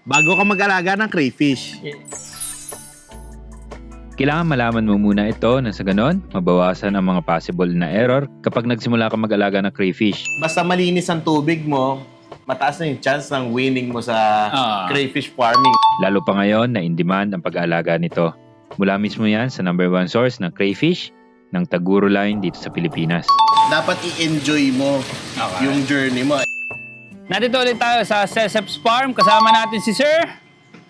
bago ka mag-alaga ng crayfish. Kailangan malaman mo muna ito na sa ganon, mabawasan ang mga possible na error kapag nagsimula ka mag-alaga ng crayfish. Basta malinis ang tubig mo, mataas na yung chance ng winning mo sa crayfish farming. Lalo pa ngayon na in-demand ang pag-aalaga nito. Mula mismo yan sa #1 source ng crayfish ng Taguro Line dito sa Pilipinas. Dapat i-enjoy mo yung journey mo. Nandito ulit tayo sa Sesep's Farm. Kasama natin si Sir.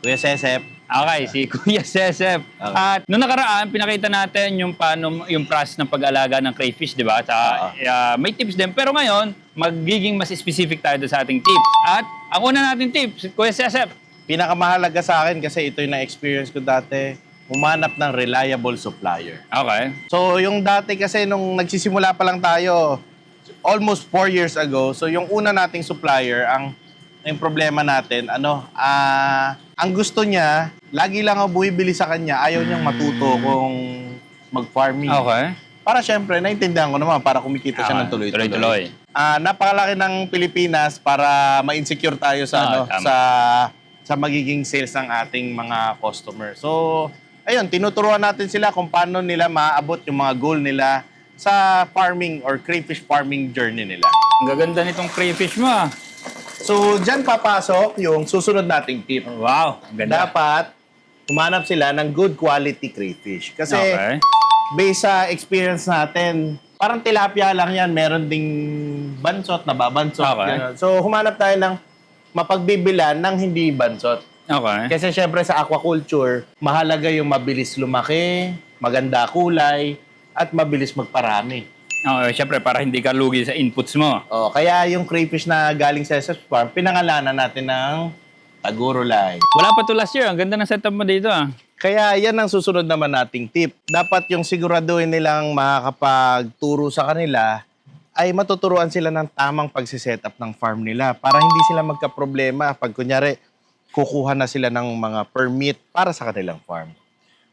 Kuya Sesep, Okay, si Kuya Sesep. At noong nakaraan, pinakita natin yung paano yung process ng pag-alaga ng crayfish, di ba? May tips din. Pero ngayon, magiging mas specific tayo sa ating tips. At ang una natin tips, Kuya Sesep. pinakamahalaga sa akin kasi ito yung na-experience ko dati, humanap ng reliable supplier. Okay. So, yung dati kasi nung nagsisimula pa lang tayo, almost 4 years ago, so yung una nating supplier, ang problema natin, ang gusto niya, lagi lang ako buibili sa kanya, ayaw niyang matuto kung mag-farming. Okay. Para syempre, naintindihan ko naman, para kumikita siya ng tuloy-tuloy. Tuloy-tuloy. Napakalaki ng Pilipinas para ma-insecure tayo sa tama. sa magiging sales ng ating mga customer. So, ayun, tinuturuan natin sila kung paano nila maaabot yung mga goal nila sa farming or crayfish farming journey nila. Ang gaganda nitong crayfish mo. So, dyan papasok yung susunod nating tip. Wow, ang ganda. Dapat humanap sila ng good quality crayfish. Kasi Okay. based sa experience natin, parang tilapia lang yan, meron ding bansot, nababansot. Okay. Ganun. So, humanap tayo ng mapagbibilan ng hindi bansot. Okay. Kasi syempre sa aquaculture, mahalaga yung mabilis lumaki, maganda kulay, at mabilis magparami. Okay, syempre para hindi ka lugi sa inputs mo. Kaya yung crayfish na galing sa SS Farm, pinangalanan natin ng Taguro Line. Wala pa to last year. Ang ganda ng setup mo dito ah. Kaya yan ang susunod naman nating tip. Dapat yung siguraduhin nilang makakapagturo sa kanila ay matuturuan sila ng tamang pagsiset-up ng farm nila para hindi sila magka-problema pag kunyari kukuha na sila ng mga permit para sa kanilang farm.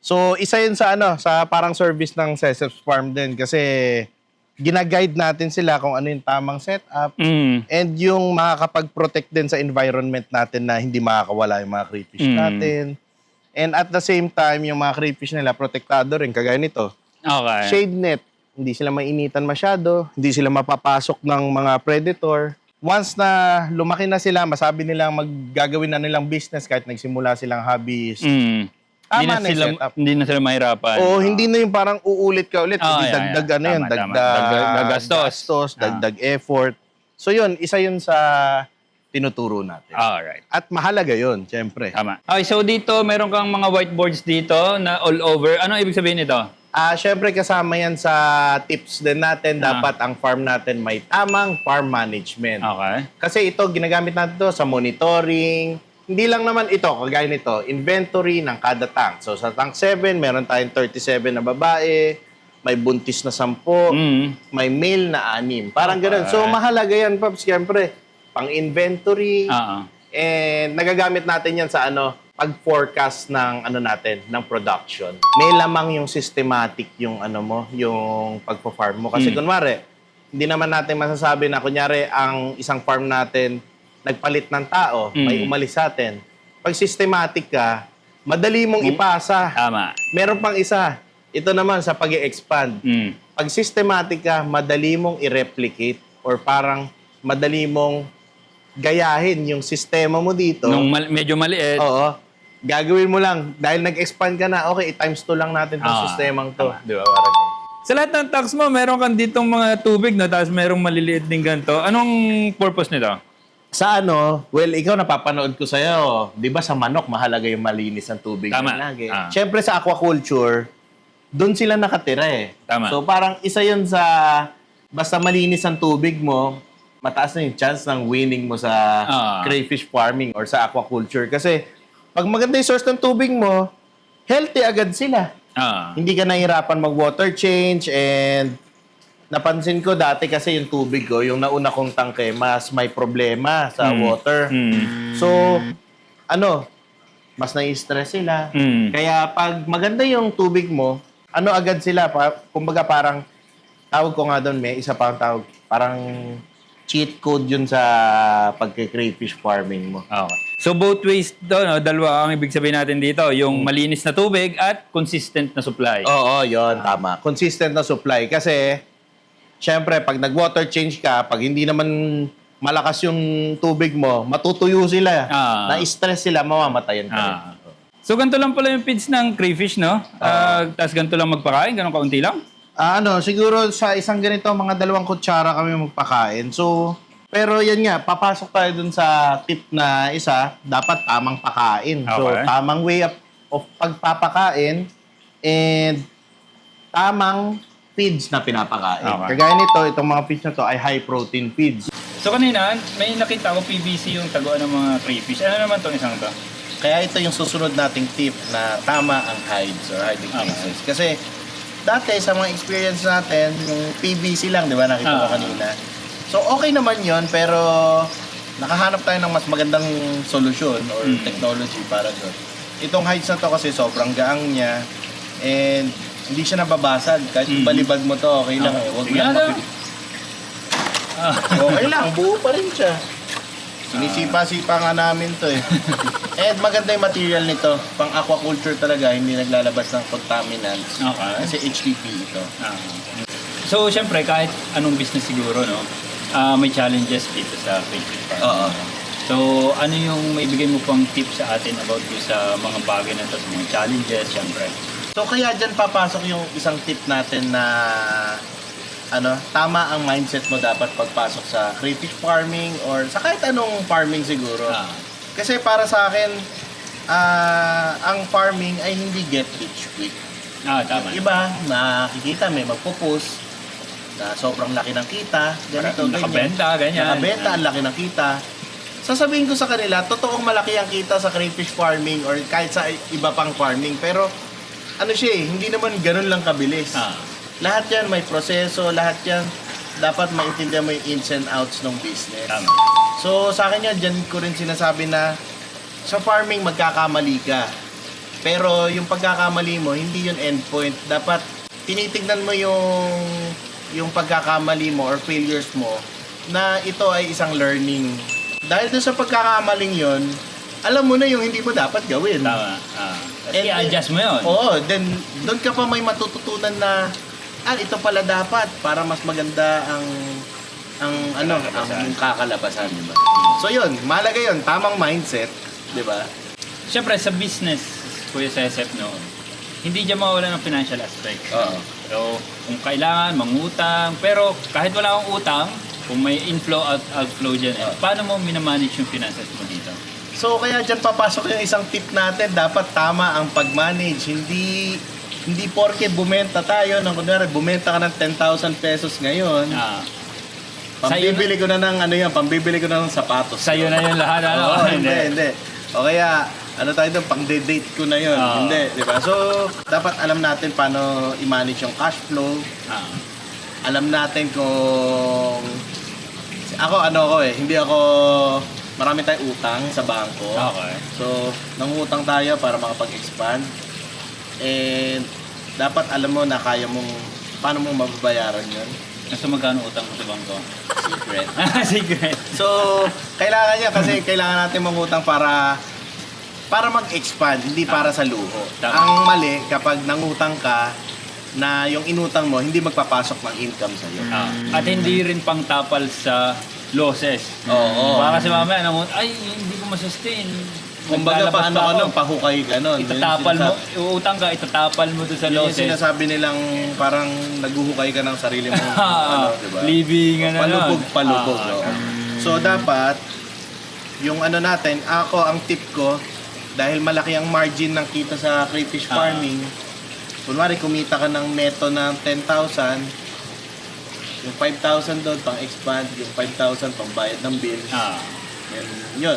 So, isa yun sa sa parang service ng Sesep's Farm din kasi gina-guide natin sila kung ano yung tamang setup and yung makakapag-protect din sa environment natin na hindi makakawala yung mga crayfish natin. And at the same time, yung mga crayfish nila protektado rin kagaya nito. Okay. Shade net, hindi sila mainitan masyado, hindi sila mapapasok ng mga predator. Once na lumaki na sila, masabi nilang maggagawin na nilang business kahit nagsimula silang hobbies. Tama na yung setup. Hindi na sila mahirapan. O hindi na yung parang uulit ka ulit. Hindi dagdag Tama. Dagdag gastos. Dagdag effort. So yun, isa yun sa tinuturo natin. Alright. At mahalaga yun, syempre. Tama. Okay, so dito, meron kang mga whiteboards dito na all over. Ano ibig sabihin nito? Syempre kasama yan sa tips din natin. Dapat ang farm natin may tamang farm management. Okay. Kasi ito, ginagamit natin ito sa monitoring. Hindi lang naman ito, kagaya nito, inventory ng kada tank. So sa tank 7, meron tayong 37 na babae, may buntis na 10, may male na 6. Parang ganun. So mahalaga yan, Pops, siyempre, pang-inventory. And nagagamit natin yan sa pag-forecast ng natin, ng production. May lamang yung systematic yung yung pagpo-farm mo. Kasi kunwari, hindi naman natin masasabi na kunyari ang isang farm natin nagpalit ng tao, may umalis sa atin. Pag systematic ka, madali mong ipasa. Tama. Meron pang isa. Ito naman sa pag-i-expand. Pag systematic ka, madali mong i-replicate or parang madali mong gayahin yung sistema mo dito. Nung medyo maliit. Oo. Gagawin mo lang. Dahil nag-expand ka na, okay, times 2 lang natin itong sistemang to. Di ba? Parang Sa lahat ng tax mo, meron kang ditong mga tubig na tapos merong maliliit din ganito. Anong purpose nito? Sa well, ikaw napapanood ko sa'yo. Di ba sa manok, mahalaga yung malinis ng tubig. Tama. Lagi. Siyempre sa aquaculture, doon sila nakatira eh. Tama. So parang isa yun sa, basta malinis ang tubig mo, mataas na yung chance ng winning mo sa crayfish farming or sa aquaculture. Kasi pag maganda yung source ng tubig mo, healthy agad sila. Hindi ka nahihirapan mag-water change and napansin ko dati kasi yung tubig ko, yung nauna kong tangke, mas may problema sa water. So, mas nai-stress sila. Kaya pag maganda yung tubig mo, agad sila, kumbaga parang, tawag ko nga doon, may isa pang tawag, parang cheat code yun sa pagka-crayfish farming mo. Okay. So both ways to, no? Dalawa ang ibig sabihin natin dito. Yung malinis na tubig at consistent na supply. Oo, yon tama. Consistent na supply. Kasi, syempre, pag nag-water change ka, pag hindi naman malakas yung tubig mo, matutuyo sila. Na-stress sila, mamamatayan ka rin. So ganito lang pala yung feeds ng crayfish, no? Tapos ganito lang magpakain, ganun kaunti lang? Siguro sa isang ganito, mga 2 kutsara kami magpakain. So, pero yan nga, papasok tayo dun sa tip na isa, dapat tamang pakain. So, Okay. tamang way of pagpapakain and tamang feeds na pinapakain. Okay. Kagaya nito, itong mga feeds na to ay high protein feeds. So kanina, may nakita ko PVC yung taguan ng mga crayfish. Ano naman tong isang to? Kaya ito yung susunod nating tip na tama ang hides or hiding places. Kasi dati sa mga experience natin, yung PVC lang, di ba? Nakita ko kanina. So okay naman yon, pero nakahanap tayo ng mas magandang solusyon or technology para doon. Itong hides na to kasi sobrang gaang niya and hindi siya nababasag. Kahit balibag mo to, okay lang. Huwag Sige lang na. Okay lang, buo pa rin siya. Sinisipa-sipa nga namin to eh. And maganda yung material nito. Pang aquaculture talaga, hindi naglalabas ng contaminants. Okay. Kasi HTP ito. So, syempre, kahit anong business siguro, no? May challenges dito sa crayfish farm. Oo. So, ano yung maibigay mo pang tips sa atin about yung sa mga bagay na ito, sa mga challenges, syempre? So kaya dyan papasok yung isang tip natin na tama ang mindset mo dapat pagpasok sa crayfish farming or sa kahit anong farming siguro. Kasi para sa akin, ang farming ay hindi get rich quick. Tama. Yung iba, nakikita may magpo-post na sobrang laki ng kita, ganito, ganyan. Nakabenta, ganyan. Nakabenta, ang laki ng kita. Sasabihin ko sa kanila, totoong malaki ang kita sa crayfish farming or kahit sa iba pang farming. Pero, hindi naman ganun lang kabilis. Lahat yan may proseso, lahat yan dapat maintindihan mo yung ins and outs ng business. Tama. So, sa akin yan, dyan ko rin sinasabi na sa farming magkakamali ka. Pero yung pagkakamali mo, hindi yun endpoint. Dapat tinitignan mo yung pagkakamali mo or failures mo na ito ay isang learning. Dahil doon sa pagkakamaling yon, alam mo na yung hindi mo dapat gawin. Tama. I-adjust mo yun. Oo, then doon ka pa may matututunan na ito pala dapat para mas maganda ang kakalabasan, di ba? So yun, mahalaga yun, tamang mindset, di ba? Siyempre, sa business, Kuya Cecep, no, hindi dyan mawala ng financial aspect. Oo. So, kung kailangan, mangutang. Pero kahit wala akong utang, kung may inflow at outflow dyan, paano mo minamanage yung finances mo dito? So kaya dyan papasok yung isang tip natin, dapat tama ang pag-manage. Hindi porke bumenta tayo, kunwari bumenta ka ng 10,000 pesos ngayon, pambibili ko na ng sapatos. Sa'yo na yung lahat, ano? Oo, hindi. O kaya, tayo doon, pang-date ko na yun. Hindi, di ba? So, dapat alam natin paano i-manage yung cash flow. Alam natin kung... hindi ako... Marami tayong utang sa bangko. Okay. So, nangutang tayo para makapag-expand. And, dapat alam mo na paano mo mababayaran yun. Nasa magkano utang mo sa bangko? Secret. Secret. So, kailangan niya kasi kailangan natin mangutang para mag-expand, hindi para sa luho. Tama. Ang mali, kapag nangutang ka, na yung inutang mo, hindi magpapasok ng income sa'yo. At hindi rin pang tapal sa losses. Oo. Baka kasi mamaya, hindi ko masustain. Kumbaga, Naglalabas pa ako. pahukay ganon. Itatapal mo, uutang ka, itatapal mo doon sa Yung losses. sinasabi nilang parang naguhukay ka ng sarili mo. Diba? Living, Palubog. No? So, dapat, yung natin, ang tip ko, dahil malaki ang margin ng kita sa crayfish farming, kunwari kumita ka ng neto ng 10,000, yung 5,000 doon pang-expand, yung 5,000 pang-bayad ng bills, yun.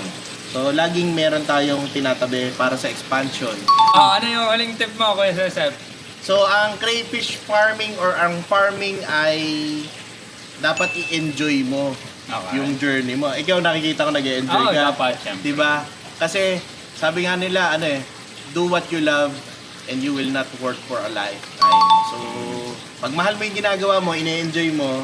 So, laging meron tayong tinatabi para sa expansion. Ano yung huling tip mo, Kuya Cecep? So, ang crayfish farming or ang farming ay dapat i-enjoy mo yung journey mo. Ikaw nakikita ko nag-enjoy ka. Dapat, syempre. Diba? Kasi, sabi nga nila, do what you love and you will not work for a lifetime. So, pag mahal mo yung ginagawa mo, ine-enjoy mo,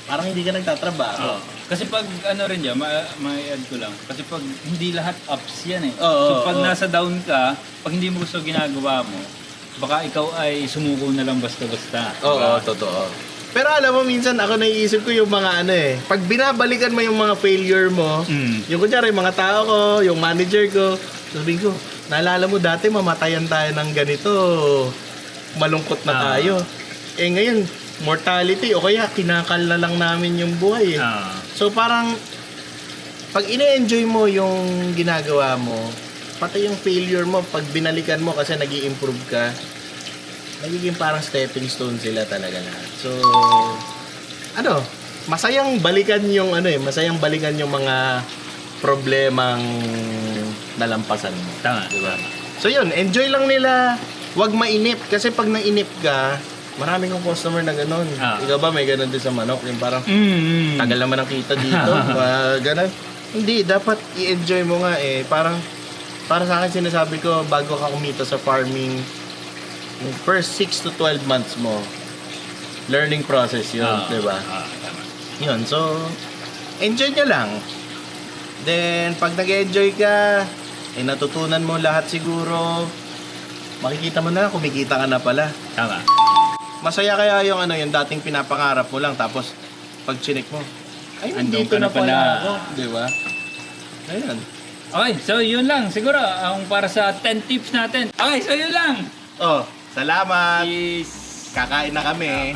parang hindi ka nagtatrabaho. Kasi pag ano rin dyan, may-add ko lang. Kasi pag hindi lahat ups yan eh. Oo, so pag oo. nasa down ka, pag hindi mo gusto ginagawa mo, baka ikaw ay sumuko na lang basta-basta. Oo, totoo. Pero alam mo, minsan ako naiisip ko yung mga ano eh. Pag binabalikan mo yung mga failure mo, yung kunyari, mga tao ko, yung manager ko, sabihin ko, naalala mo dati mamatayan tayo ng ganito, malungkot na tayo. Eh ngayon, mortality o kaya kinakal na lang namin yung buhay eh. So parang pag ine-enjoy mo yung ginagawa mo, pati yung failure mo, pag binalikan mo kasi nag-i-improve ka, nagiging parang stepping stone sila talaga lahat. So, ano, masayang balikan yung masayang balikan yung mga problemang nalampasan mo. Tama. Diba? So yun, enjoy lang nila. Huwag mainip. Kasi pag nainip ka, maraming kong customer na ganun. Ikaw ba may ganun din sa manok? Yung parang, tagal naman ang kita dito. Ganun. Hindi, dapat i-enjoy mo nga eh. Parang, para sa akin sinasabi ko, bago ka kumita sa farming, yung first 6 to 12 months mo, learning process yun, diba? Yun, so, enjoy nyo lang. Then, pag nag-enjoy ka, eh natutunan mo lahat siguro, makikita mo na, kumikita ka na pala. Tama. Masaya kaya yung yung dating pinapangarap mo lang, tapos pag chinik mo, ay, Andun dito ka na na pala. pala ako, di ba? Ayun. Okay, so yun lang. Siguro, ang para sa 10 tips natin. Okay, so yun lang. Oh, salamat. Peace. Kakain na kami.